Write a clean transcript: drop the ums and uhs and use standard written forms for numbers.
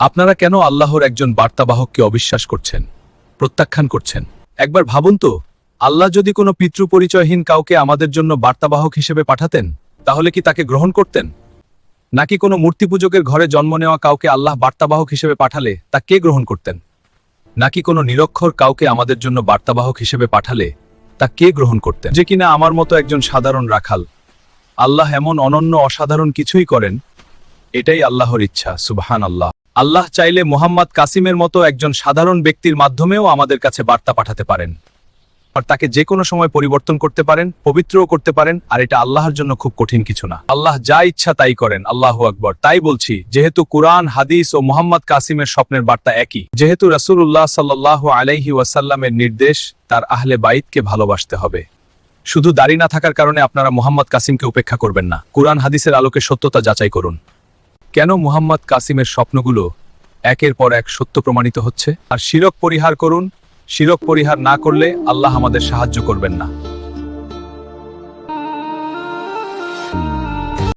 আপনারা কেন আল্লাহর একজন বার্তাবাহককে অবিশ্বাস করছেন, প্রত্যাখ্যান করছেন? একবার ভাবুন তো, আল্লাহ যদি কোনো পিতৃপরিচয়হীন কাউকে আমাদের জন্য বার্তাবাহক হিসেবে পাঠাতেন, তাহলে কি তাকে গ্রহণ করতেন? নাকি কোনো মূর্তিপূজকের ঘরে জন্ম নেওয়া কাউকে আল্লাহ বার্তাবাহক হিসেবে পাঠালে তা কে গ্রহণ করতেন? নাকি কোনো নিরক্ষর কাউকে আমাদের জন্য বার্তাবাহক হিসেবে পাঠালে তা কে গ্রহণ করতেন? যে কিনা আমার মতো একজন সাধারণ রাখাল। আল্লাহ এমন অনন্য অসাধারণ কিছুই করেন, এটাই আল্লাহর ইচ্ছা। সুবহানাল্লাহ। আল্লাহ চাইলে মুহাম্মদ কাসিমের মতো একজন সাধারণ ব্যক্তির মাধ্যমেও আমাদের কাছে বার্তা পাঠাতে পারেন, আর তাকে যে কোনো সময় পরিবর্তন করতে পারেন, পবিত্রও করতে পারেন, আর এটা আল্লাহর জন্য খুব কঠিন কিছু না। আল্লাহ যা ইচ্ছা তাই করেন। আল্লাহু আকবার। তাই বলছি, যেহেতু কুরআন, হাদিস ও মুহাম্মদ কাসিমের স্বপ্নের বার্তা একই, যেহেতু রাসূলুল্লাহ সাল্লাল্লাহু আলাইহি ওয়াসাল্লামের নির্দেশ তার আহলে বাইতকে ভালোবাসতে হবে, শুধু দাড়ি না থাকার কারণে আপনারা মুহাম্মদ কাসিমকে উপেক্ষা করবেন না। কুরআন হাদিসের আলোকে সত্যতা যাচাই করুন। কেন মুহাম্মদ কাসিমের স্বপ্নগুলো একের পর এক সত্য প্রমাণিত হচ্ছে? আর শিরক পরিহার করুন। শিরক পরিহার না করলে আল্লাহ আমাদের সাহায্য করবেন না।